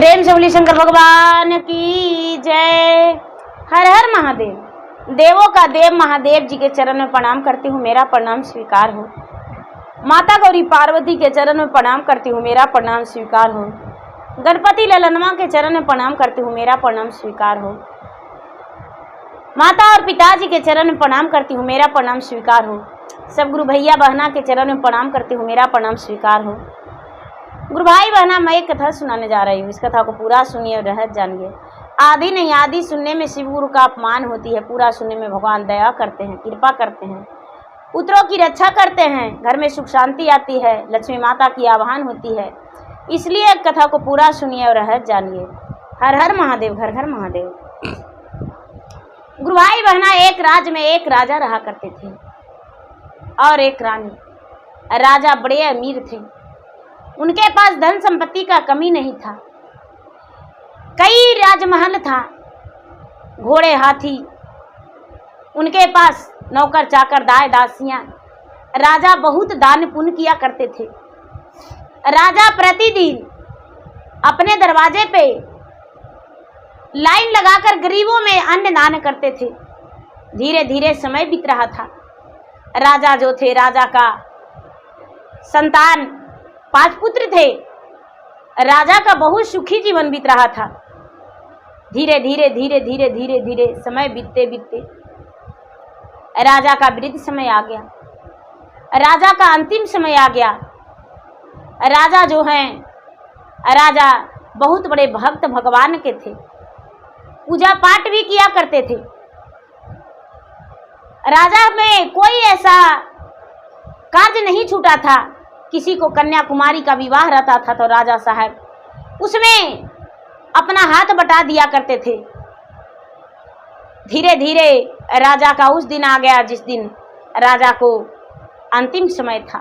प्रेम से बोलिए शंकर भगवान की जय। हर हर महादेव। देवों का देव महादेव जी के चरण में प्रणाम करती हूँ, मेरा प्रणाम स्वीकार हो। माता गौरी पार्वती के चरण में प्रणाम करती हूँ, मेरा प्रणाम स्वीकार हो। गणपति ललनमा के चरण में प्रणाम करती हूँ, मेरा प्रणाम स्वीकार हो। माता और पिताजी के चरण में प्रणाम करती हूँ, मेरा प्रणाम स्वीकार हो। सब गुरु भैया बहना के चरण में प्रणाम करती हूँ, मेरा प्रणाम स्वीकार हो। गुरु भाई बहना, मैं एक कथा सुनाने जा रही हूँ, इस कथा को पूरा सुनिए और रहस्य जानिए। आदि नहीं, आदि सुनने में शिव गुरु का अपमान होती है, पूरा सुनने में भगवान दया करते हैं, कृपा करते हैं, पुत्रों की रक्षा करते हैं, घर में सुख शांति आती है, लक्ष्मी माता की आह्वान होती है। इसलिए कथा को पूरा सुनिए और रहस्य जानिए। हर हर महादेव, घर घर महादेव। गुरु भाई बहना, एक राज्य में एक राजा रहा करते थे और एक रानी। राजा बड़े अमीर थे, उनके पास धन संपत्ति का कमी नहीं था। कई राजमहल था, घोड़े हाथी, उनके पास नौकर चाकर दास दासियां। राजा बहुत दान पुण्य किया करते थे। राजा प्रतिदिन अपने दरवाजे पे लाइन लगाकर गरीबों में अन्न दान करते थे। धीरे धीरे समय बीत रहा था। राजा जो थे, राजा का संतान 5 पुत्र थे। राजा का बहुत सुखी जीवन बीत रहा था। धीरे धीरे धीरे धीरे धीरे धीरे समय बीतते बीतते राजा का वृद्ध समय आ गया, राजा का अंतिम समय आ गया। राजा जो हैं, राजा बहुत बड़े भक्त भगवान के थे, पूजा पाठ भी किया करते थे। राजा में कोई ऐसा कार्य नहीं छूटा था। किसी को कन्याकुमारी का विवाह रहता था तो राजा साहब उसमें अपना हाथ बटा दिया करते थे। धीरे धीरे राजा का उस दिन आ गया जिस दिन राजा को अंतिम समय था।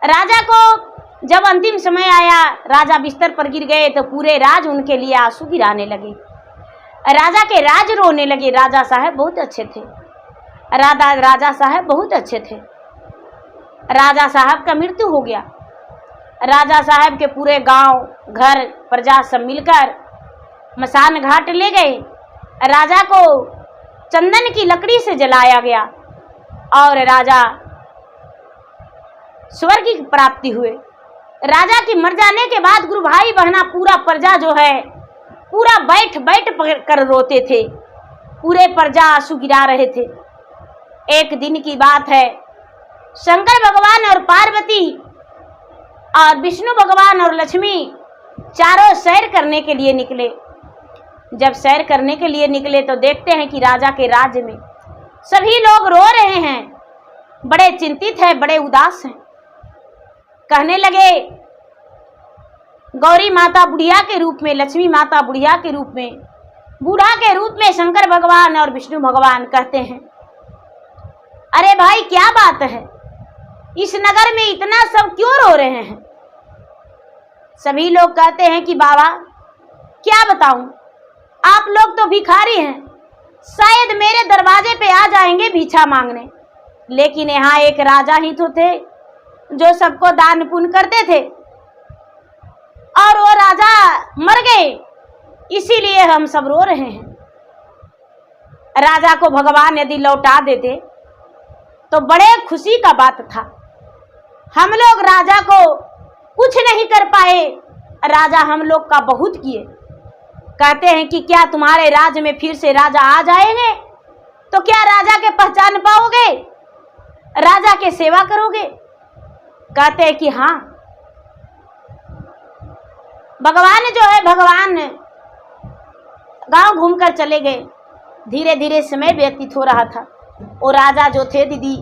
राजा को जब अंतिम समय आया, राजा बिस्तर पर गिर गए तो पूरे राज उनके लिए आंसू गिराने लगे। राजा के राज रोने लगे। राजा साहब बहुत अच्छे थे। राजा साहब बहुत अच्छे थे। राजा साहब का मृत्यु हो गया। राजा साहब के पूरे गांव घर प्रजा सब मिलकर मसान घाट ले गए। राजा को चंदन की लकड़ी से जलाया गया और राजा स्वर्ग की प्राप्ति हुए। राजा की मर जाने के बाद गुरु भाई बहना, पूरा प्रजा जो है पूरा बैठ बैठ कर रोते थे। पूरे प्रजा आंसू गिरा रहे थे। एक दिन की बात है, शंकर भगवान और पार्वती और विष्णु भगवान और लक्ष्मी चारों सैर करने के लिए निकले। जब सैर करने के लिए निकले तो देखते हैं कि राजा के राज्य में सभी लोग रो रहे हैं, बड़े चिंतित हैं, बड़े उदास हैं। कहने लगे, गौरी माता बुढ़िया के रूप में, लक्ष्मी माता बुढ़िया के रूप में, बूढ़ा के रूप में शंकर भगवान और विष्णु भगवान कहते हैं, अरे भाई क्या बात है, इस नगर में इतना सब क्यों रो रहे हैं? सभी लोग कहते हैं कि बाबा क्या बताऊं, आप लोग तो भिखारी हैं, शायद मेरे दरवाजे पे आ जाएंगे भिक्षा मांगने, लेकिन यहाँ एक राजा ही तो थे जो सबको दान पुण्य करते थे और वो राजा मर गए, इसीलिए हम सब रो रहे हैं। राजा को भगवान यदि लौटा देते तो बड़े खुशी का बात था। हम लोग राजा को कुछ नहीं कर पाए, राजा हम लोग का बहुत किए। कहते हैं कि क्या तुम्हारे राज्य में फिर से राजा आ जाएंगे तो क्या राजा के पहचान पाओगे, राजा के सेवा करोगे? कहते हैं कि हाँ। भगवान जो है, भगवान गांव घूमकर चले गए। धीरे धीरे समय व्यतीत हो रहा था। वो राजा जो थे दीदी,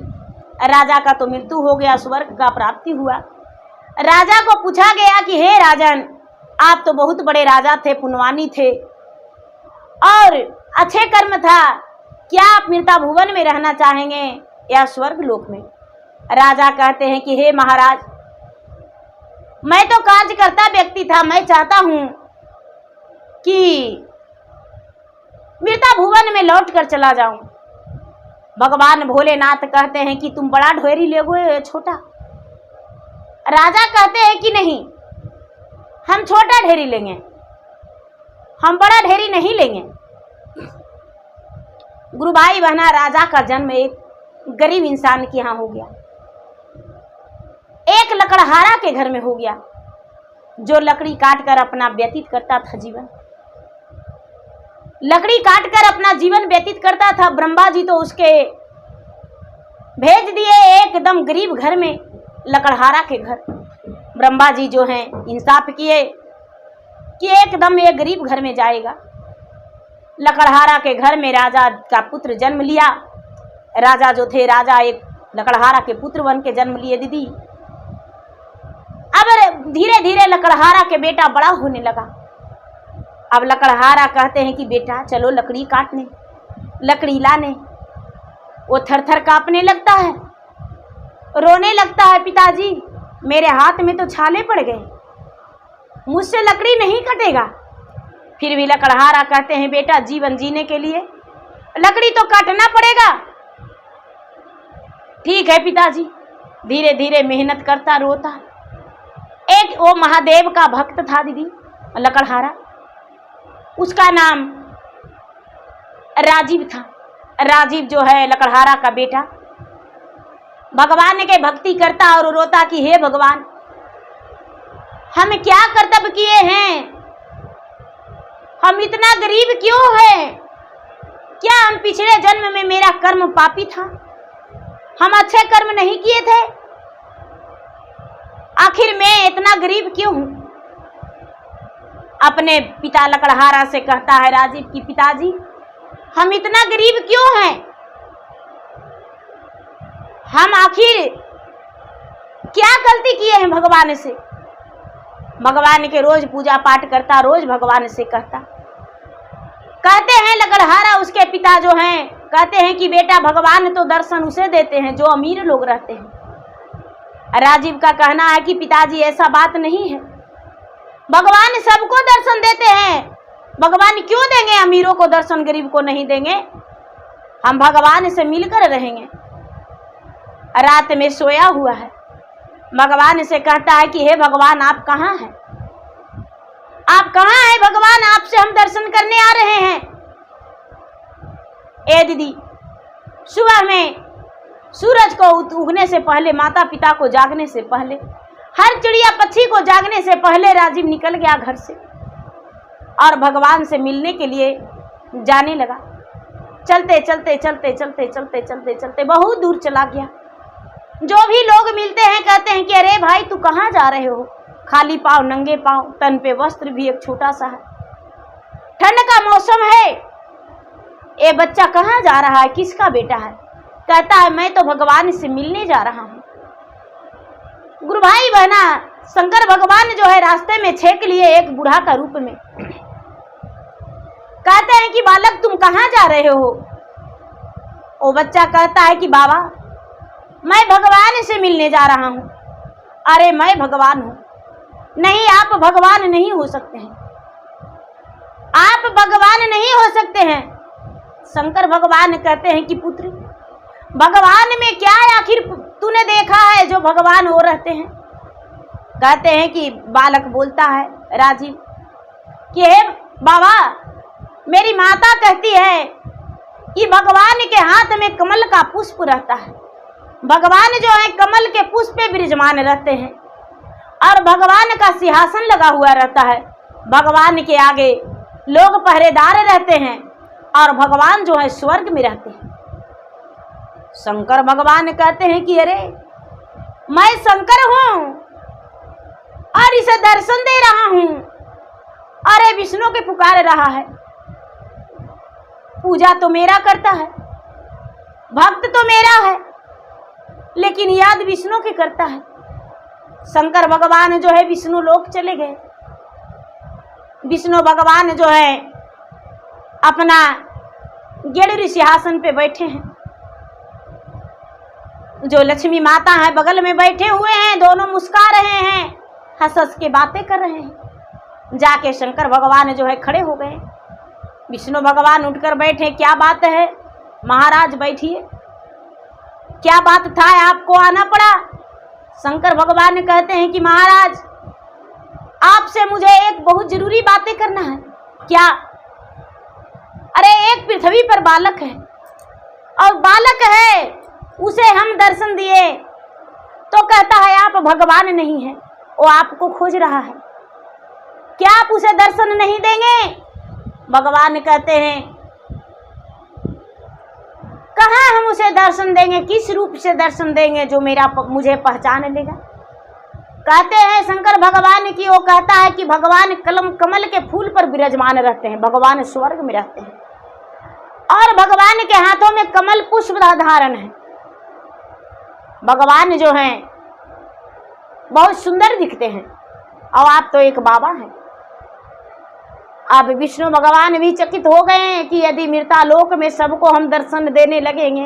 राजा का तो मृत्यु हो गया, स्वर्ग का प्राप्ति हुआ। राजा को पूछा गया कि हे राजन, आप तो बहुत बड़े राजा थे, पुण्यवानी थे और अच्छे कर्म था, क्या आप मृता भुवन में रहना चाहेंगे या स्वर्ग लोक में? राजा कहते हैं कि हे महाराज, मैं तो कार्यकर्ता व्यक्ति था, मैं चाहता हूं कि मृता भुवन में लौट कर चला जाऊं। भगवान भोलेनाथ कहते हैं कि तुम बड़ा ढेरी लोगे छोटा? राजा कहते हैं कि नहीं, हम छोटा ढेरी लेंगे। हम बड़ा ढेरी नहीं लेंगे। गुरु भाई बहना, राजा का जन्म एक गरीब इंसान के यहाँ हो गया, एक लकड़हारा के घर में हो गया, जो लकड़ी काट कर अपना व्यतीत करता था जीवन, लकड़ी काट कर अपना जीवन व्यतीत करता था। ब्रह्मा जी तो उसके भेज दिए एकदम गरीब घर में, लकड़हारा के घर। ब्रह्मा जी जो हैं इंसाफ किए कि एकदम ये गरीब घर में जाएगा। लकड़हारा के घर में राजा का पुत्र जन्म लिया। राजा जो थे, राजा एक लकड़हारा के पुत्र बन के जन्म लिए दीदी। अब धीरे धीरे लकड़हारा के बेटा बड़ा होने लगा। अब लकड़हारा कहते हैं कि बेटा चलो लकड़ी काटने, लकड़ी लाने। वो थर थर कांपने लगता है, रोने लगता है, पिताजी मेरे हाथ में तो छाले पड़ गए, मुझसे लकड़ी नहीं कटेगा। फिर भी लकड़हारा कहते हैं बेटा जीवन जीने के लिए लकड़ी तो काटना पड़ेगा। ठीक है पिताजी। धीरे धीरे मेहनत करता, रोता। एक वो महादेव का भक्त था दीदी लकड़हारा, उसका नाम राजीव था। राजीव जो है लकड़हारा का बेटा, भगवान के भक्ति करता और रोता कि हे भगवान, हम क्या कर्तव्य किए हैं, हम इतना गरीब क्यों हैं? क्या हम पिछले जन्म में मेरा कर्म पापी था, हम अच्छे कर्म नहीं किए थे? आखिर मैं इतना गरीब क्यों हूं? अपने पिता लकड़हारा से कहता है राजीव की पिताजी हम इतना गरीब क्यों हैं? हम आखिर क्या गलती किए हैं भगवान से? भगवान के रोज पूजा पाठ करता, रोज भगवान से कहता। कहते हैं लकड़हारा उसके पिता जो हैं कहते हैं कि बेटा भगवान तो दर्शन उसे देते हैं जो अमीर लोग रहते हैं। राजीव का कहना है कि पिताजी ऐसा बात नहीं है, भगवान सबको दर्शन देते हैं, भगवान क्यों देंगे अमीरों को दर्शन, गरीब को नहीं देंगे? हम भगवान से मिलकर रहेंगे। रात में सोया हुआ है, भगवान से कहता है कि हे भगवान आप कहाँ हैं? आप कहाँ हैं भगवान, आपसे हम दर्शन करने आ रहे हैं। ए दीदी, सुबह में सूरज को उगने से पहले, माता पिता को जागने से पहले, हर चिड़िया पक्षी को जागने से पहले राजीव निकल गया घर से और भगवान से मिलने के लिए जाने लगा। चलते चलते चलते चलते चलते चलते चलते बहुत दूर चला गया। जो भी लोग मिलते हैं कहते हैं कि अरे भाई तू कहाँ जा रहे हो? खाली पाँव, नंगे पाँव, तन पे वस्त्र भी एक छोटा सा है, ठंड का मौसम है, ये बच्चा कहाँ जा रहा है, किसका बेटा है? कहता है मैं तो भगवान से मिलने जा रहा हूँ। गुरु भाई बहना, शंकर भगवान जो है रास्ते में छेक लिए एक बूढ़ा का रूप में। कहते हैं कि बालक तुम कहाँ जा रहे हो? वो बच्चा कहता है कि बाबा मैं भगवान से मिलने जा रहा हूँ। अरे मैं भगवान हूँ। नहीं, आप भगवान नहीं हो सकते हैं, आप भगवान नहीं हो सकते हैं। शंकर भगवान कहते हैं कि पुत्र भगवान में क्या है, आखिर तूने देखा है जो भगवान हो रहते हैं? कहते हैं कि बालक बोलता है राजीव कि हे बाबा मेरी माता कहती है कि भगवान के हाथ में कमल का पुष्प रहता है, भगवान जो है कमल के पुष्प पे विराजमान रहते हैं और भगवान का सिंहासन लगा हुआ रहता है। भगवान के आगे लोग पहरेदार रहते हैं और भगवान जो है स्वर्ग में रहते हैं। शंकर भगवान कहते हैं कि अरे मैं शंकर हूँ और इसे दर्शन दे रहा हूँ। अरे विष्णु के पुकार रहा है, पूजा तो मेरा करता है, भक्त तो मेरा है, लेकिन याद विष्णु की करता है। शंकर भगवान जो है विष्णु लोक चले गए। विष्णु भगवान जो है अपना गेड़ूरी सिंहासन पे बैठे हैं। जो लक्ष्मी माता है बगल में बैठे हुए हैं, दोनों मुस्कुरा रहे हैं, हंस हंस के बातें कर रहे हैं। जाके शंकर भगवान जो है खड़े हो गए। विष्णु भगवान उठकर बैठे। क्या बात है महाराज, बैठिए, क्या बात था, आपको आना पड़ा? शंकर भगवान कहते हैं कि महाराज आपसे मुझे एक बहुत जरूरी बातें करना है। क्या? अरे एक पृथ्वी पर बालक है, और बालक है उसे हम दर्शन दिए तो कहता है आप भगवान नहीं है, वो आपको खोज रहा है, क्या आप उसे दर्शन नहीं देंगे? भगवान कहते हैं कहाँ हम उसे दर्शन देंगे, किस रूप से दर्शन देंगे जो मुझे पहचान लेगा? कहते हैं शंकर भगवान की, वो कहता है कि भगवान कमल के फूल पर विराजमान रहते हैं, भगवान स्वर्ग में रहते हैं और भगवान के हाथों में कमल पुष्प धारण है। भगवान जो हैं बहुत सुंदर दिखते हैं और आप तो एक बाबा हैं। अब विष्णु भगवान भी चकित हो गए हैं कि यदि मृतालोक में सबको हम दर्शन देने लगेंगे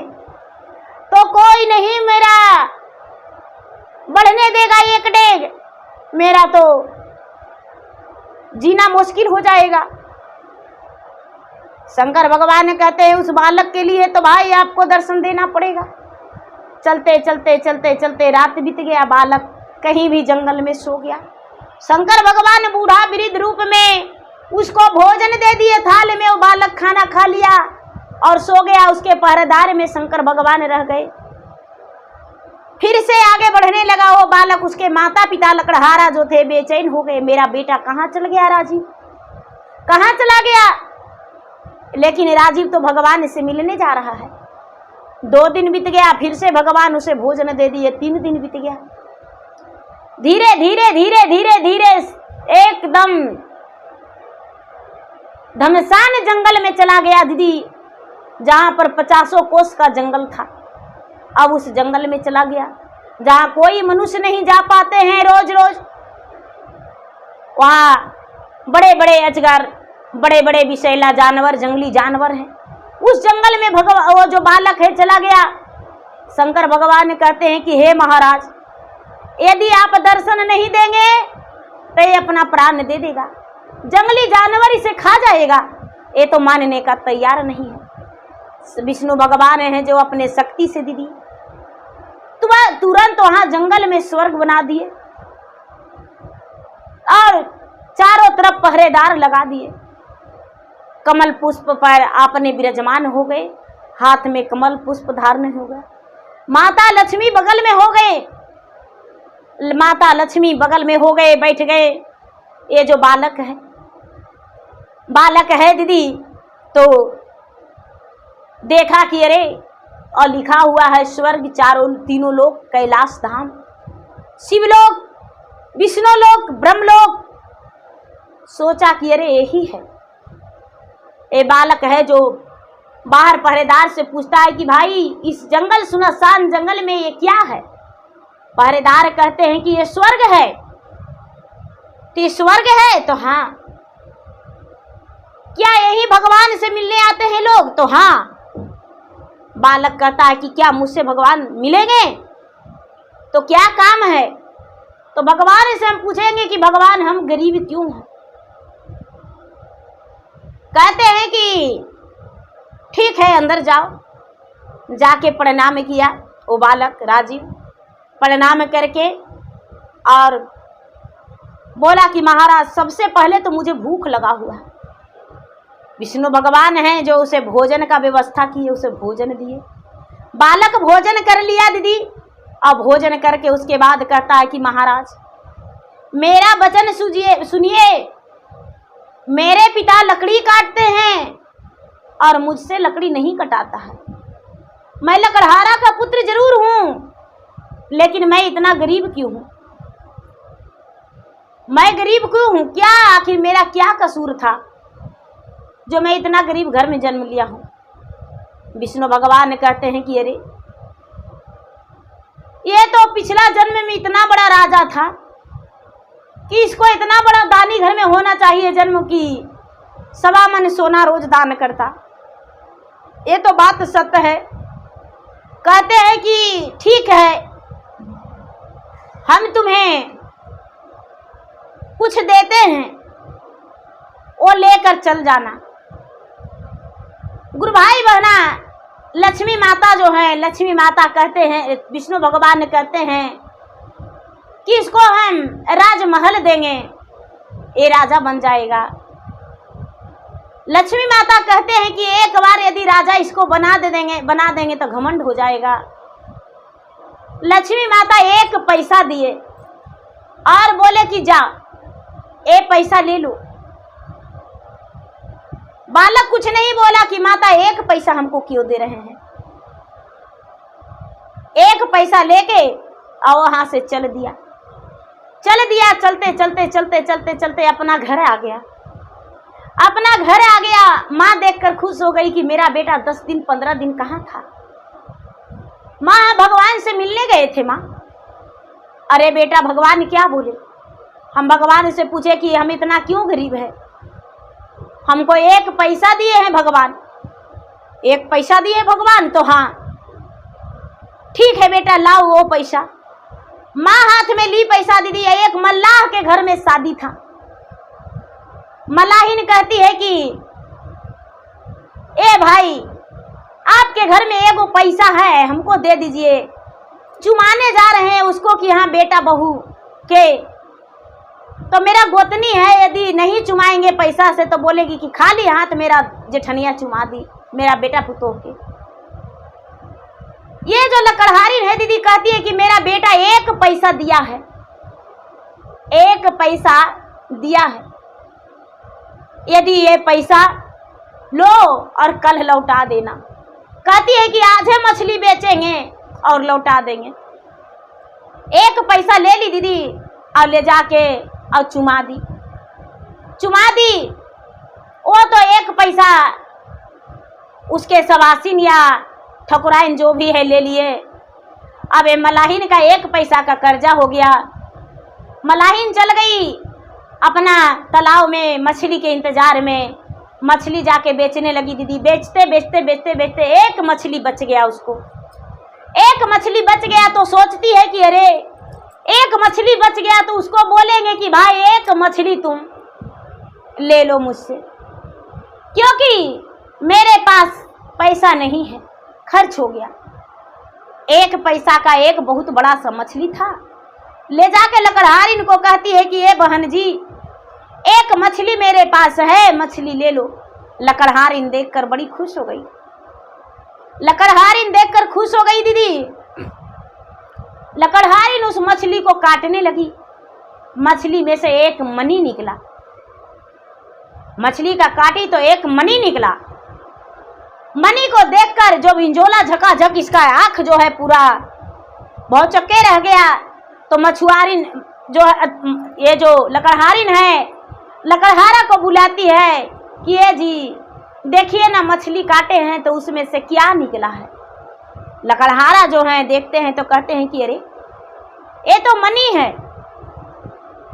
तो कोई नहीं मेरा बढ़ने देगा एक डेग, मेरा तो जीना मुश्किल हो जाएगा। शंकर भगवान कहते हैं उस बालक के लिए तो भाई आपको दर्शन देना पड़ेगा। चलते चलते चलते चलते रात बीत गया, बालक कहीं भी जंगल में सो गया। शंकर भगवान बूढ़ा वृद्ध रूप में उसको भोजन दे दिए, थाल में वो बालक खाना खा लिया और सो गया। उसके पहरेदार में शंकर भगवान रह गए। फिर से आगे बढ़ने लगा वो बालक, उसके माता पिता लकड़हारा जो थे बेचैन हो गए, मेरा बेटा कहाँ चल गया, राजीव कहाँ चला गया? लेकिन राजीव तो भगवान से मिलने जा रहा है। 2 दिन बीत गया, फिर से भगवान उसे भोजन दे दिए। 3 दिन बीत गया। धीरे धीरे धीरे धीरे धीरे एकदम घमसान जंगल में चला गया दीदी, जहां पर 50 कोस का जंगल था। अब उस जंगल में चला गया जहां कोई मनुष्य नहीं जा पाते हैं रोज रोज। वहां बड़े बड़े अजगर, बड़े बड़े विषैला जानवर, जंगली जानवर हैं। उस जंगल में वो जो बालक है चला गया। शंकर भगवान कहते हैं कि हे महाराज, यदि आप दर्शन नहीं देंगे तो ये अपना प्राण दे देगा, जंगली जानवर इसे खा जाएगा। ये तो मानने का तैयार नहीं है। विष्णु भगवान हैं जो अपने शक्ति से दीदी तुरंत वहां जंगल में स्वर्ग बना दिए और चारों तरफ पहरेदार लगा दिए। कमल पुष्प पर आपने विराजमान हो गए, हाथ में कमल पुष्प धारण हो गया। माता लक्ष्मी बगल में हो गए, माता लक्ष्मी बगल में हो गए, बैठ गए। ये जो बालक है दीदी, तो देखा कि अरे, और लिखा हुआ है स्वर्ग, तीनों लोक, कैलाश धाम, शिवलोक, विष्णुलोक, ब्रह्मलोक। सोचा कि अरे यही है। ये बालक है जो बाहर पहरेदार से पूछता है कि भाई इस जंगल, सुनसान जंगल में ये क्या है? पहरेदार कहते हैं कि ये स्वर्ग है। तो ये स्वर्ग है? तो हाँ। क्या यही भगवान से मिलने आते हैं लोग? तो हाँ। बालक कहता है कि क्या मुझसे भगवान मिलेंगे? तो क्या काम है? तो भगवान से हम पूछेंगे कि भगवान हम गरीब क्यों हैं? कहते हैं कि ठीक है, अंदर जाओ। जाके प्रणाम किया वो बालक राजीव, प्रणाम करके और बोला कि महाराज सबसे पहले तो मुझे भूख लगा हुआ है। विष्णु भगवान हैं जो उसे भोजन का व्यवस्था किए, उसे भोजन दिए। बालक भोजन कर लिया दीदी, और भोजन करके उसके बाद कहता है कि महाराज मेरा वचन सुनिए, मेरे पिता लकड़ी काटते हैं और मुझसे लकड़ी नहीं कटाता है। मैं लकड़हारा का पुत्र जरूर हूं, लेकिन मैं इतना गरीब क्यों हूं? मैं गरीब क्यों हूं? क्या आखिर मेरा क्या कसूर था जो मैं इतना गरीब घर में जन्म लिया हूं? विष्णु भगवान कहते हैं कि अरे, ये तो पिछला जन्म में इतना बड़ा राजा था कि इसको इतना बड़ा दानी घर में होना चाहिए जन्म की 1.25 मन सोना रोज दान करता। ये तो बात सत्य है। कहते हैं कि ठीक है, हम तुम्हें कुछ देते हैं, वो लेकर चल जाना। गुरु भाई बहना, लक्ष्मी माता जो है, लक्ष्मी माता कहते हैं, विष्णु भगवान कहते हैं कि इसको हम राजमहल देंगे, ये राजा बन जाएगा। लक्ष्मी माता कहते हैं कि एक बार यदि राजा इसको बना देंगे तो घमंड हो जाएगा। लक्ष्मी माता एक पैसा दिए और बोले कि जा ये पैसा ले लो। बालक कुछ नहीं बोला कि माता एक पैसा हमको क्यों दे रहे हैं। एक पैसा लेके और वहां से चल दिया। चलते चलते चलते चलते चलते अपना घर आ गया। अपना घर आ गया, माँ देखकर खुश हो गई कि मेरा बेटा 10 दिन 15 दिन कहाँ था। माँ भगवान से मिलने गए थे। माँ, अरे बेटा भगवान क्या बोले? हम भगवान से पूछे कि हम इतना क्यों गरीब है, हमको एक पैसा दिए हैं भगवान, एक पैसा दिए भगवान। तो हाँ ठीक है बेटा लाओ वो पैसा। माँ हाथ में ली पैसा दीदी। एक मल्लाह के घर में शादी था। मलाहिन कहती है कि ए भाई आपके घर में एगो पैसा है, हमको दे दीजिए। चुमाने जा रहे हैं उसको कि हाँ बेटा बहू के, तो मेरा गोतनी है, यदि नहीं चुमाएंगे पैसा से तो बोलेगी कि खाली हाथ मेरा जेठनिया चुमा दी मेरा बेटा पुतोह के। ये जो लकड़हारी है दीदी कहती है कि मेरा बेटा एक पैसा दिया है, एक पैसा दिया है, यदि ये पैसा लो और कल लौटा देना। कहती है कि आज है मछली बेचेंगे और लौटा देंगे। एक पैसा ले ली दीदी और ले जाके और चुमा दी। वो तो एक पैसा उसके सवासिन या ठकुराइन जो भी है ले लिए। अब ये मलाहिन का एक पैसा का कर्जा हो गया। मलाहिन चल गई अपना तालाब में मछली के इंतजार में, मछली जाके बेचने लगी दीदी। बेचते बेचते बेचते बेचते एक मछली बच गया उसको। एक मछली बच गया तो सोचती है कि अरे एक मछली बच गया तो उसको बोलेंगे कि भाई एक मछली तुम ले लो मुझसे, क्योंकि मेरे पास पैसा नहीं है, खर्च हो गया। एक पैसा का एक बहुत बड़ा सा मछली था। ले जाके लकड़हारिन को कहती है कि ये बहन जी एक मछली मेरे पास है, मछली ले लो। लकड़हारिन देखकर बड़ी खुश हो गई। लकड़हारिन देखकर खुश हो गई दीदी। लकड़हारिन उस मछली को काटने लगी। मछली में से एक मणि निकला। मछली का काटी तो एक मणि निकला। मणि को देखकर जो इंजोला झकाझक इसका आंख जो है पूरा बहुत चक्के रह गया। तो मछुआरिन जो है, ये जो लकड़हारिन है, लकड़हारा को बुलाती है कि ये जी देखिए ना मछली काटे हैं तो उसमें से क्या निकला है। लकड़हारा जो है देखते हैं तो कहते हैं कि अरे ये तो मणि है।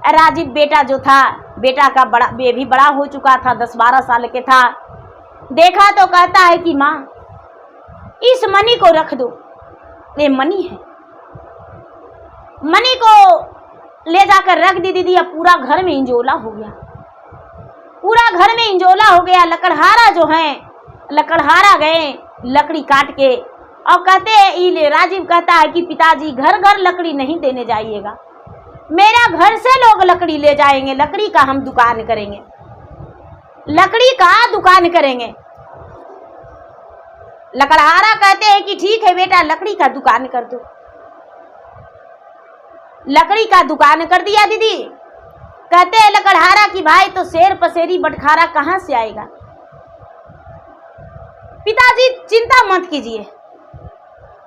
राजीव बेटा जो था, बेटा का बड़ा भी बड़ा हो चुका था, 10-12 साल के था। देखा तो कहता है कि माँ इस मणि को रख दो, ये मणि है। मणि को ले जाकर रख दी दीदी। अब पूरा घर में इंजोला हो गया, पूरा घर में इंजोला हो गया। लकड़हारा जो है, लकड़हारा गए लकड़ी काट के और कहते हैं, राजीव कहता है कि पिताजी घर घर लकड़ी नहीं देने जाइएगा, मेरा घर से लोग लकड़ी ले जाएंगे, लकड़ी का हम दुकान करेंगे, लकड़ी का दुकान करेंगे। लकड़हारा कहते हैं कि ठीक है बेटा लकड़ी का दुकान कर दो। लकड़ी का दुकान कर दिया दीदी। कहते हैं लकड़हारा कि भाई तो शेर पसेरी बटखारा कहाँ से आएगा। पिताजी चिंता मत कीजिए,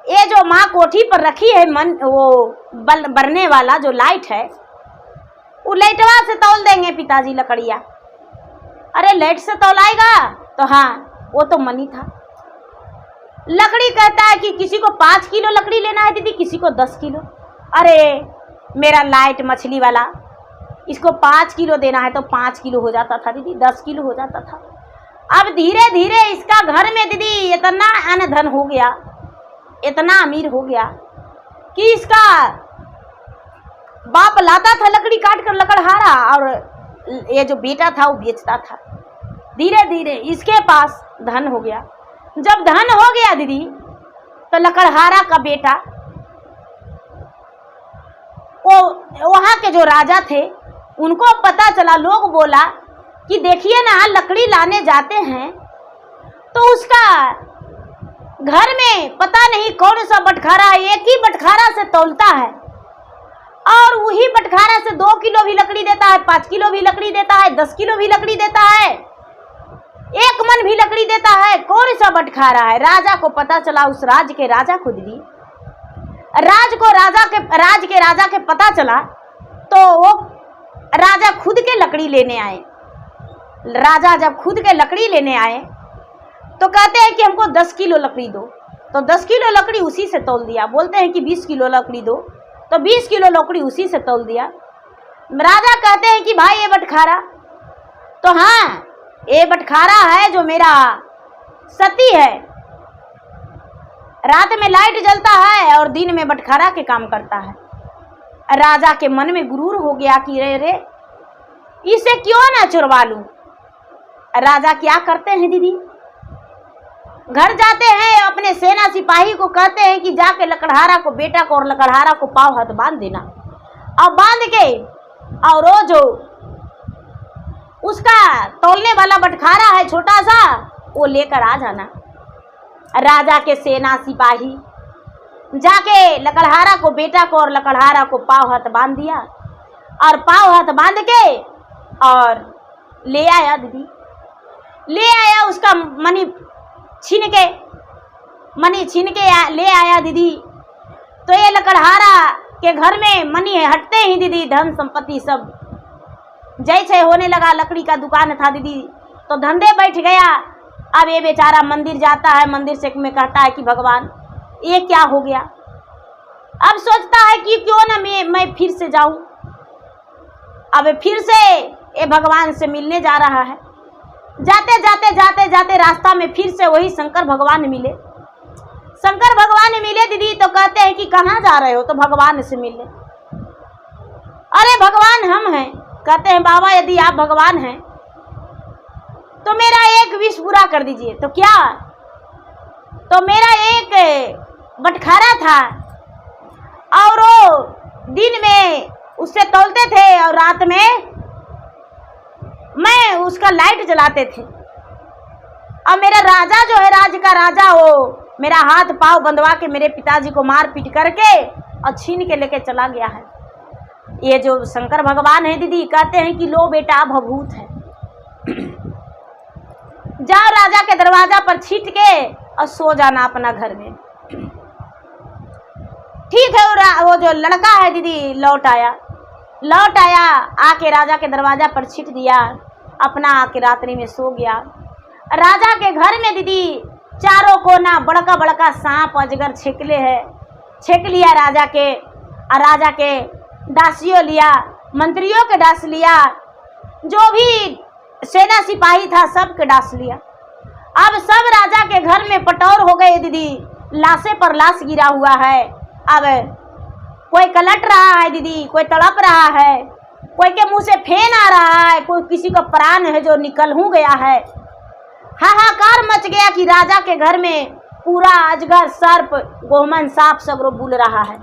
ये जो माँ कोठी पर रखी है वो बरने वाला जो लाइट है, वो लाइटवा से तौल देंगे पिताजी लकड़िया। अरे लाइट से तौलाएगा? तो हाँ वो तो मनी था। लकड़ी कहता है कि किसी को 5 किलो लकड़ी लेना है दीदी, किसी को 10 किलो। अरे मेरा लाइट मछली वाला, इसको 5 किलो देना है तो 5 किलो हो जाता था दीदी, 10 किलो हो जाता था। अब धीरे धीरे इसका घर में दीदी इतना अन्न धन हो गया, इतना अमीर हो गया कि इसका बाप लाता था लकड़ी काट कर लकड़हारा, और ये जो बेटा था वो बेचता था। धीरे धीरे इसके पास धन हो गया। जब धन हो गया दीदी तो लकड़हारा का बेटा, वो वहाँ के जो राजा थे उनको पता चला, लोग बोला कि देखिए ना, लकड़ी लाने जाते हैं तो उसका घर में पता नहीं कौन सा बटखारा है, एक ही बटखारा से तौलता है और वही बटखारा से 2 किलो भी लकड़ी देता है, 5 किलो भी लकड़ी देता है, 10 किलो भी लकड़ी देता है, 1 मन भी लकड़ी देता है। कौन सा बटखारा है? राजा को पता चला, उस राज के राजा खुद भी राज के राजा के पता चला तो वो राजा खुद के लकड़ी लेने आए। राजा जब खुद के लकड़ी लेने आए तो कहते हैं कि हमको 10 किलो लकड़ी दो, तो 10 किलो लकड़ी उसी से तौल दिया। बोलते हैं कि 20 किलो लकड़ी दो, तो 20 किलो लकड़ी उसी से तौल दिया। राजा कहते हैं कि भाई ये बटखारा, तो हाँ ये बटखारा है जो मेरा सती है, रात में लाइट जलता है और दिन में बटखारा के काम करता है। राजा के मन में गुरूर हो गया कि रे इसे क्यों ना चुरवा लूं। राजा क्या करते हैं दीदी, घर जाते हैं, अपने सेना सिपाही को कहते हैं कि जाके लकड़हारा को, बेटा को और लकड़हारा को पाँव हाथ बांध देना, और बांध के और वो जो उसका तौलने वाला बटखारा है छोटा सा, वो लेकर आ जाना। राजा के सेना सिपाही जाके लकड़हारा को, बेटा को और लकड़हारा को पाँव हाथ बांध दिया और पाँव हाथ बांध के और ले आया दीदी, ले आया उसका मनी छीन के ले आया दीदी। तो ये लकड़हारा के घर में मनी हटते ही दीदी धन संपत्ति सब जैसे होने लगा। लकड़ी का दुकान था दीदी, तो धंधे बैठ गया। अब ये बेचारा मंदिर जाता है, मंदिर से में कहता है कि भगवान ये क्या हो गया। अब सोचता है कि क्यों ना मैं फिर से जाऊं। अब फिर से ये भगवान से मिलने जा रहा है। जाते रास्ता में फिर से वही शंकर भगवान मिले। शंकर भगवान मिले दीदी, तो कहते हैं कि कहाँ जा रहे हो? तो भगवान से मिले। अरे भगवान हम हैं। कहते हैं बाबा यदि आप भगवान हैं तो मेरा एक विश पूरा कर दीजिए। तो क्या? तो मेरा एक बटखारा था और वो दिन में उससे तौलते थे और रात में मैं उसका लाइट जलाते थे। अब मेरा राजा जो है, राज का राजा, वो मेरा हाथ पांव बंधवा के मेरे पिताजी को मार पीट करके और छीन के लेके चला गया है। ये जो शंकर भगवान है दीदी, कहते हैं कि लो बेटा भभूत है, जाओ राजा के दरवाजा पर छीट के और सो जाना अपना घर में। ठीक है, वो जो लड़का है दीदी लौट आया, आके राजा के दरवाजा पर छीट दिया, अपना आके रात्रि में सो गया। राजा के घर में दीदी चारों कोना बड़का बड़का सांप अजगर छेक लिया राजा के, और राजा के दासियों लिया, मंत्रियों के डांस लिया, जो भी सेना सिपाही था सब के डांस लिया। अब सब राजा के घर में पटौर हो गए दीदी, लाशे पर लाश गिरा हुआ है। अब कोई कलट रहा है दीदी, कोई तड़प रहा है, कोई के मुंह से फेन आ रहा है, कोई किसी का प्राण है जो निकल हो गया है। हाहाकार मच गया कि राजा के घर में पूरा अजगर, सर्प, गोहमन, सांप सगरो बुल रहा है।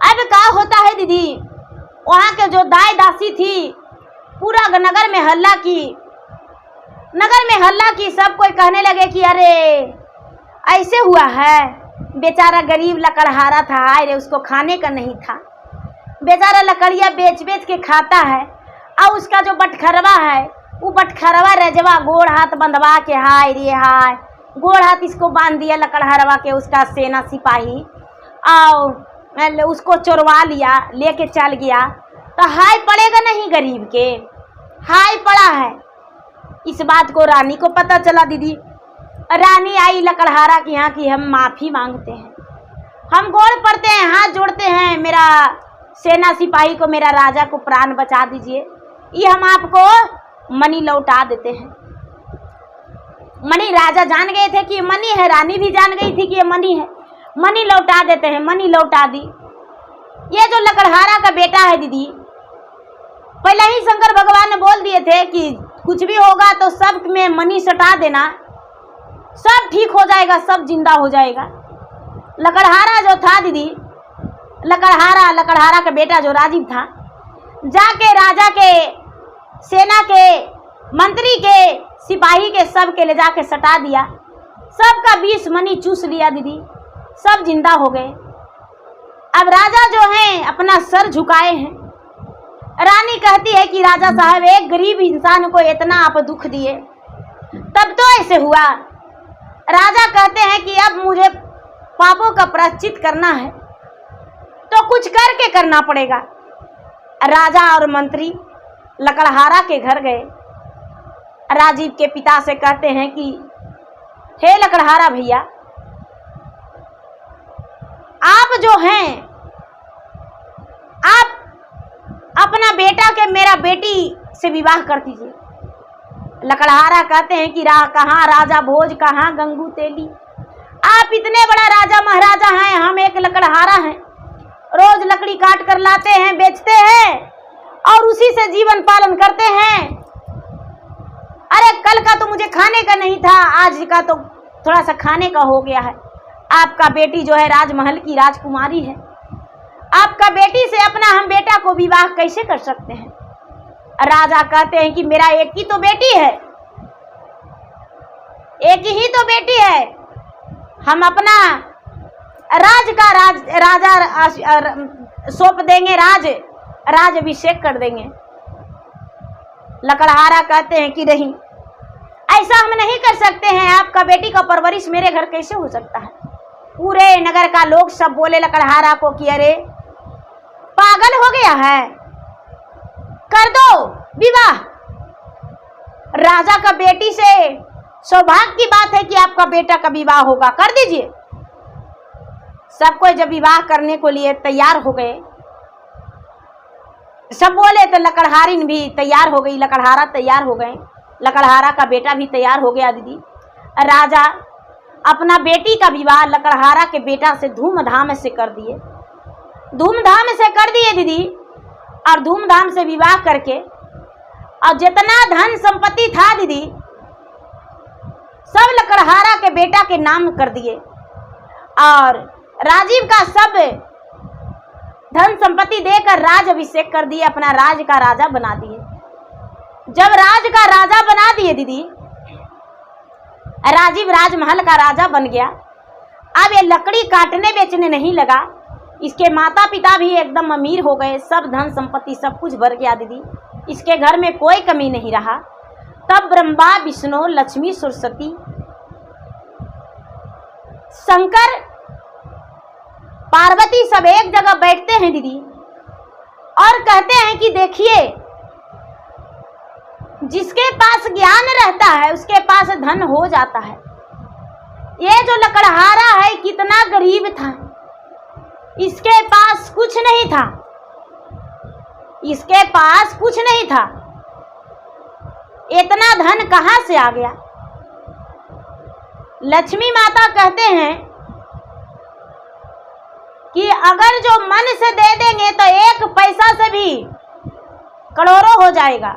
अब क्या होता है दीदी, वहाँ के जो दाई दासी थी पूरा नगर में हल्ला की, सब कोई कहने लगे कि अरे ऐसे हुआ है, बेचारा गरीब लकड़हारा था, अरे उसको खाने का नहीं था, बेचारा लकड़ियाँ बेच के खाता है, और उसका जो बटखरवा है वो बटखरवा रजवा गोड़ हाथ बंधवा के हाय रे हाय, गोड़ हाथ इसको बांध दिया लकड़हरवा के उसका सेना सिपाही, और उसको चोरवा लिया, लेके चल गया। तो हाय पड़ेगा नहीं गरीब के, हाय पड़ा है। इस बात को रानी को पता चला दीदी। रानी आई लकड़हारा के यहाँ की हम माफ़ी मांगते हैं, हम गोड़ पड़ते हैं, हाथ जोड़ते हैं, मेरा सेना सिपाही को, मेरा राजा को प्राण बचा दीजिए, ये हम आपको मनी लौटा देते हैं। मनी राजा जान गए थे कि ये मनी है, रानी भी जान गई थी कि ये मनी है, मनी लौटा देते हैं। मनी लौटा दी। ये जो लकड़हारा का बेटा है दीदी, पहले ही शंकर भगवान ने बोल दिए थे कि कुछ भी होगा तो सब में मनी सटा देना, सब ठीक हो जाएगा, सब जिंदा हो जाएगा। लकड़हारा जो था दीदी, लकड़हारा का बेटा जो राजीव था, जाके राजा के सेना के, मंत्री के, सिपाही के, सब के ले जाके सटा दिया। सबका 20 मनी चूस लिया दीदी, सब जिंदा हो गए। अब राजा जो हैं अपना सर झुकाए हैं। रानी कहती है कि राजा साहब, एक गरीब इंसान को इतना आप दुख दिए, तब तो ऐसे हुआ। राजा कहते हैं कि अब मुझे पापों का प्रायश्चित करना है तो कुछ करके करना पड़ेगा। राजा और मंत्री लकड़हारा के घर गए। राजीव के पिता से कहते हैं कि हे लकड़हारा भैया, आप जो हैं, आप अपना बेटा के मेरा बेटी से विवाह कर दीजिए। लकड़हारा कहते हैं कि कहाँ राजा भोज, कहाँ गंगू तेली, आप इतने बड़ा राजा महाराजा हैं, हम एक लकड़हारा हैं, रोज लकड़ी काट कर लाते हैं, बेचते हैं और उसी से जीवन पालन करते हैं। अरे कल का तो मुझे खाने का नहीं था, आज का तो थोड़ा सा खाने का हो गया है। आपका बेटी जो है राजमहल की राजकुमारी है, आपका बेटी से अपना हम बेटा को विवाह कैसे कर सकते हैं। राजा कहते हैं कि मेरा एक ही तो बेटी है, एक ही तो बेटी है, हम अपना राजा सौंप देंगे, राजाभिषेक कर देंगे। लकड़हारा कहते हैं कि नहीं, ऐसा हम नहीं कर सकते हैं, आपका बेटी का परवरिश मेरे घर कैसे हो सकता है। पूरे नगर का लोग सब बोले लकड़हारा को कि अरे पागल हो गया है, कर दो विवाह। राजा का बेटी से सौभाग्य की बात है कि आपका बेटा का विवाह होगा, कर दीजिए। सब कोई जब विवाह करने को लिए तैयार हो गए, सब बोले तो लकड़हारिन भी तैयार हो गई, लकड़हारा तैयार हो गए, लकड़हारा का बेटा भी तैयार हो गया दीदी। राजा अपना बेटी का विवाह लकड़हारा के बेटा से धूमधाम से कर दिए, धूमधाम से कर दिए दीदी। और धूमधाम से विवाह करके और जितना धन संपत्ति था दीदी, सब लकड़हारा के बेटा के नाम कर दिए और राजीव का सब धन संपत्ति देकर राज अभिषेक कर दिए, अपना राज का राजा बना दिए। जब राज का राजा बना दिए दीदी, राजीव राजमहल का राजा बन गया। अब ये लकड़ी काटने बेचने नहीं लगा, इसके माता पिता भी एकदम अमीर हो गए, सब धन संपत्ति सब कुछ भर गया दीदी, इसके घर में कोई कमी नहीं रहा। तब ब्रह्मा विष्णु लक्ष्मी सरस्वती शंकर पार्वती सब एक जगह बैठते हैं दीदी और कहते हैं कि देखिए, जिसके पास ज्ञान रहता है उसके पास धन हो जाता है। ये जो लकड़हारा है कितना गरीब था, इसके पास कुछ नहीं था, इसके पास कुछ नहीं था, इतना धन कहां से आ गया। लक्ष्मी माता कहते हैं कि अगर जो मन से दे देंगे तो एक पैसा से भी करोड़ों हो जाएगा,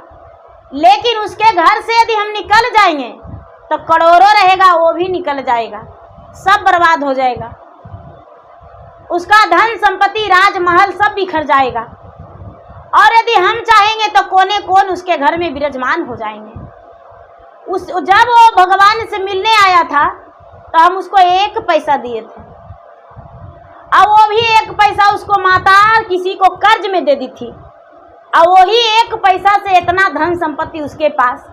लेकिन उसके घर से यदि हम निकल जाएंगे तो करोड़ों रहेगा वो भी निकल जाएगा, सब बर्बाद हो जाएगा, उसका धन संपत्ति राजमहल सब बिखर जाएगा। और यदि हम चाहेंगे तो कोने कोन उसके घर में विराजमान हो जाएंगे। जब वो भगवान से मिलने आया था तो हम उसको 1 पैसा दिए थे, और वो भी 1 पैसा उसको माता किसी को कर्ज में दे दी थी, और वही 1 पैसा से इतना धन संपत्ति उसके पास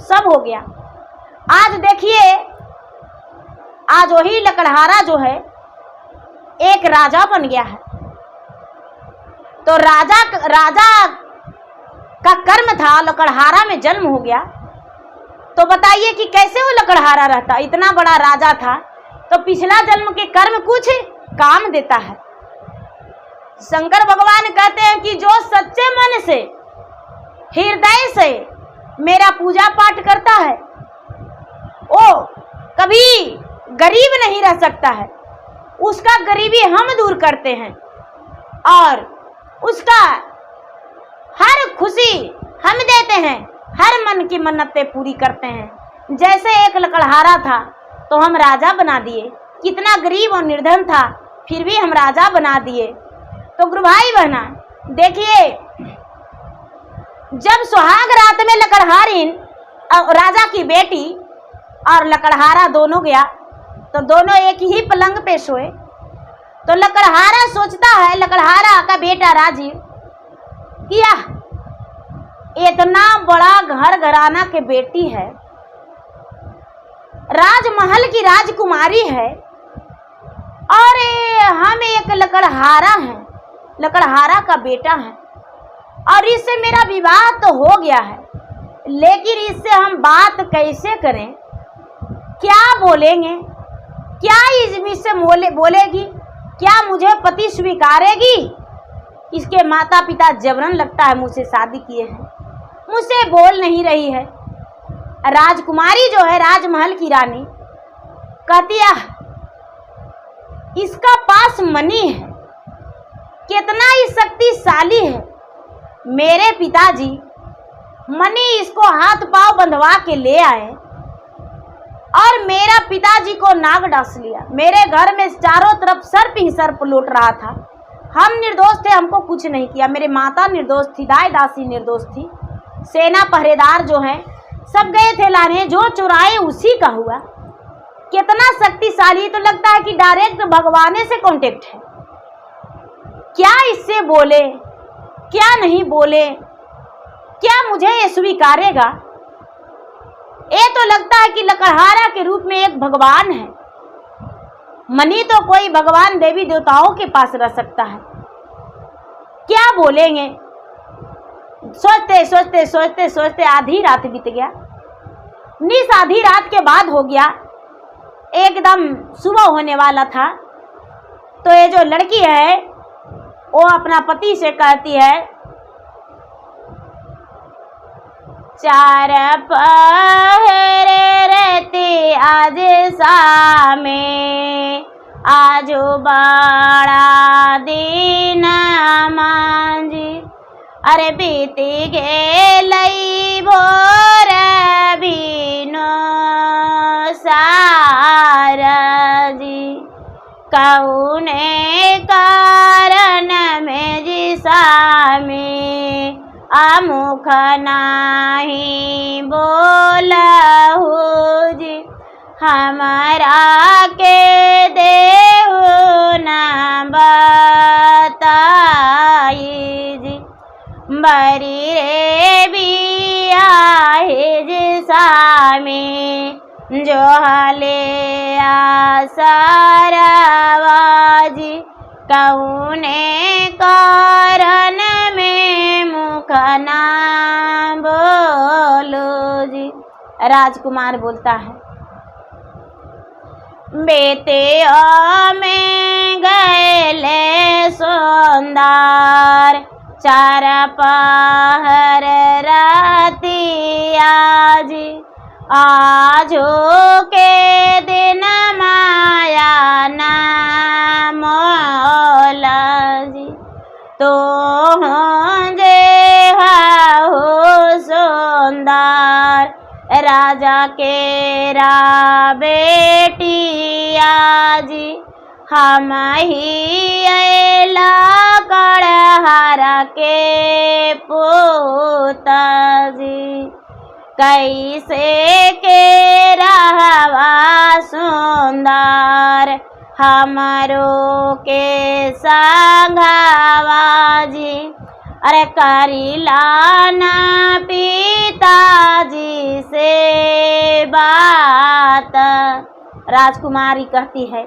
सब हो गया। आज देखिए, आज वही लकड़हारा जो है एक राजा बन गया है। तो राजा का कर्म था, लकड़हारा में जन्म हो गया। तो बताइए कि कैसे वो लकड़हारा रहता, इतना बड़ा राजा था, तो पिछला जन्म के कर्म कुछ काम देता है। शंकर भगवान कहते हैं कि जो सच्चे मन से हृदय से मेरा पूजा पाठ करता है वो कभी गरीब नहीं रह सकता है, उसका गरीबी हम दूर करते हैं और उसका हर खुशी हम देते हैं, हर मन की मन्नतें पूरी करते हैं। जैसे एक लकड़हारा था तो हम राजा बना दिए, कितना गरीब और निर्धन था फिर भी हम राजा बना दिए। तो गुरु भाई बहना देखिए, जब सुहाग रात में लकड़हारिन राजा की बेटी और लकड़हारा दोनों गया तो दोनों एक ही पलंग पे सोए। तो लकड़हारा सोचता है, लकड़हारा का बेटा राजीव, किया इतना बड़ा घर घराना के बेटी है, राजमहल की राजकुमारी है, और हम एक लकड़हारा हैं, लकड़हारा का बेटा है, और इससे मेरा विवाह तो हो गया है, लेकिन इससे हम बात कैसे करें, क्या बोलेंगे, क्या इससे बोलेगी, क्या मुझे पति स्वीकारेगी। इसके माता पिता जबरन लगता है मुझसे शादी किए हैं, मुझसे बोल नहीं रही है। राजकुमारी जो है, राजमहल की रानी, कहती है इसका पास मनी है, कितना ही शक्तिशाली है, मेरे पिताजी मनी इसको हाथ पांव बंधवा के ले आए और मेरा पिताजी को नाग डांस लिया। मेरे घर में चारों तरफ सर्प ही सर्प लौट रहा था, हम निर्दोष थे, हमको कुछ नहीं किया, मेरे माता निर्दोष थी, दाई दासी निर्दोष थी, सेना पहरेदार जो हैं सब गए थे लाने, जो चुराए उसी का हुआ। कितना शक्तिशाली, तो लगता है कि डायरेक्ट भगवाने से कांटेक्ट है। क्या इससे बोले, क्या नहीं बोले, क्या मुझे ये स्वीकारेगा। ये तो लगता है कि लकड़हारा के रूप में एक भगवान है, मनी तो कोई भगवान देवी देवताओं के पास रह सकता है। क्या बोलेंगे, सोचते सोचते सोचते सोचते आधी रात बीत गया। निस आधी रात के बाद हो गया, एकदम सुबह होने वाला था। तो ये जो लड़की है वो अपना पति से कहती है, चार पहरे रहते आज सामे, आज बड़ा दिन मांझी, अरे बीती गेलई भोर बीनो सारा जी, कौने कारण में जिसामे अमुख नाही बोलहु जी, हमारा के देव न बताई जी, बरी रे बिया है जिसामे जो हले आसरवाजी, कौने कारण में मुख ना बोलो जी। राजकुमार बोलता है, बेटे में गए सुंदर, चार पहर रातिया जी, आजो के दिन माया ना मौला जी, तो जे हो सुंदर राजा के रा बेटिया जी, हम ही लकड़हारा के पोता जी, कैसे के रहवा सुंदर हमारो के संघवा जी, अरे करिलाना पिताजी से बात। राजकुमारी कहती है,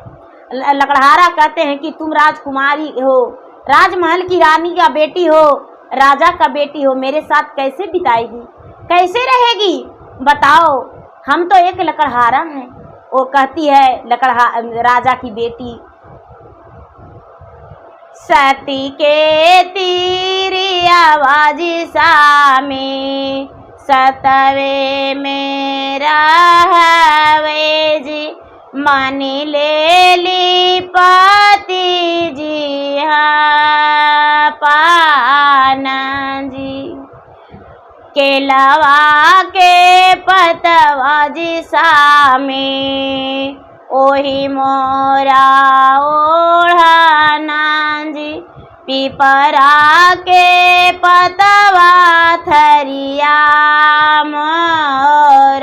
लकड़हारा कहते हैं कि तुम राजकुमारी हो, राजमहल की रानी का बेटी हो, राजा का बेटी हो, मेरे साथ कैसे बिताएगी, कैसे रहेगी, बताओ, हम तो एक लकड़हारा हैं। वो कहती है राजा की बेटी, सती के तीरी आवाजी सामे, सतवे मेरा हवे जी, मानी ले ली पति जी हा पाना जी, केलवा के पतवा जी सामे, ओही मोरा ओढ़ाना जी, पीपरा के पतवा थरिया मोर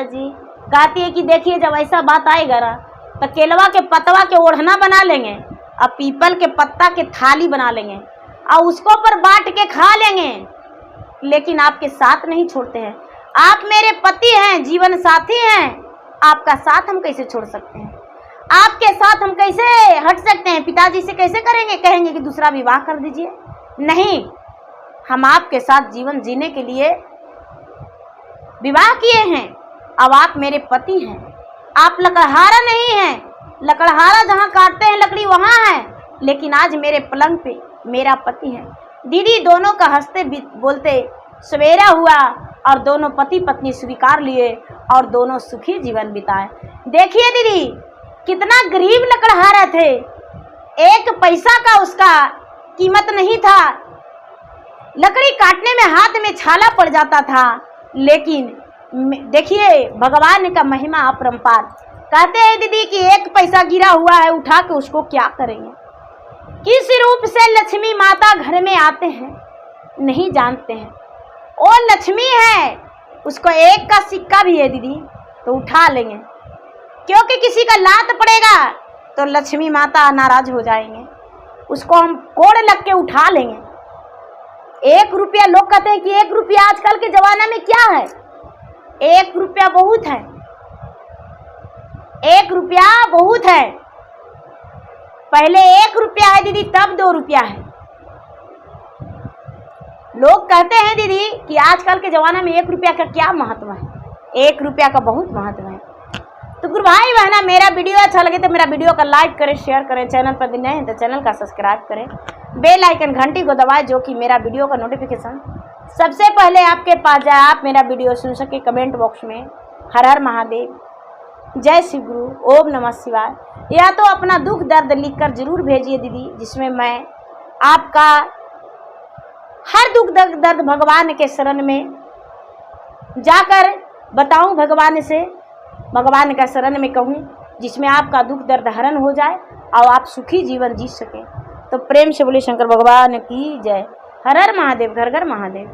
जी। कहती है कि देखिए जब ऐसा बात आएगा ना तो केलवा के पतवा के ओढ़ना बना लेंगे और पीपल के पत्ता के थाली बना लेंगे और उसको पर बांट के खा लेंगे, लेकिन आपके साथ नहीं छोड़ते हैं। आप मेरे पति हैं, जीवन साथी हैं, आपका साथ हम कैसे छोड़ सकते हैं? आपके साथ हम कैसे हट सकते हैं? पिताजी से कैसे करेंगे? कहेंगे कि दूसरा विवाह कर दीजिए? नहीं, हम आपके साथ जीवन जीने के लिए विवाह किए हैं। अब आप मेरे पति हैं, आप लकड़हारा नहीं हैं। लकड़हारा जहाँ काटते हैं लकड़ी वहाँ है, लेकिन आज मेरे पलंग पे मेरा पति है। दीदी दोनों का हंसते बोलते सवेरा हुआ और दोनों पति पत्नी स्वीकार लिए और दोनों सुखी जीवन बिताए। देखिए दीदी कितना गरीब लकड़हारा थे, एक पैसा का उसका कीमत नहीं था। लकड़ी काटने में हाथ में छाला पड़ जाता था, लेकिन देखिए भगवान का महिमा अपरंपार। कहते हैं दीदी कि एक पैसा गिरा हुआ है, उठा के उसको क्या करेंगे? किस रूप से लक्ष्मी माता घर में आते हैं नहीं जानते हैं। वो लक्ष्मी है, उसको एक का सिक्का भी है दीदी तो उठा लेंगे, क्योंकि किसी का लात पड़ेगा तो लक्ष्मी माता नाराज हो जाएंगे, उसको हम कोड़ लग के उठा लेंगे। 1 रुपया, लोग कहते हैं कि 1 रुपया आजकल के जमाना में क्या है? 1 रुपया बहुत है, 1 रुपया बहुत है। पहले 1 रुपया है दीदी, तब 2 रुपया है। लोग कहते हैं दीदी कि आजकल के ज़माना में 1 रुपया का क्या महत्व है। 1 रुपया का बहुत महत्व है। तो गुरु भाई बहना, मेरा वीडियो अच्छा लगे तो मेरा वीडियो का लाइक करें, शेयर करें। चैनल पर नए हैं तो चैनल का सब्सक्राइब करें, बेल आइकन घंटी को दबाएं, जो कि मेरा वीडियो का नोटिफिकेशन सबसे पहले आपके पास जाए, आप मेरा वीडियो सुन सके। कमेंट बॉक्स में हर हर महादेव, जय शिव गुरु, ओम नमः शिवाय, या तो अपना दुख दर्द लिखकर जरूर भेजिए दीदी, जिसमें मैं आपका हर दुख दर्द भगवान के शरण में जाकर बताऊं, भगवान से, भगवान का शरण में कहूं, जिसमें आपका दुख दर्द हरण हो जाए और आप सुखी जीवन जी सके। तो प्रेम से बोले शंकर भगवान की जय। हर हर महादेव, घर घर महादेव।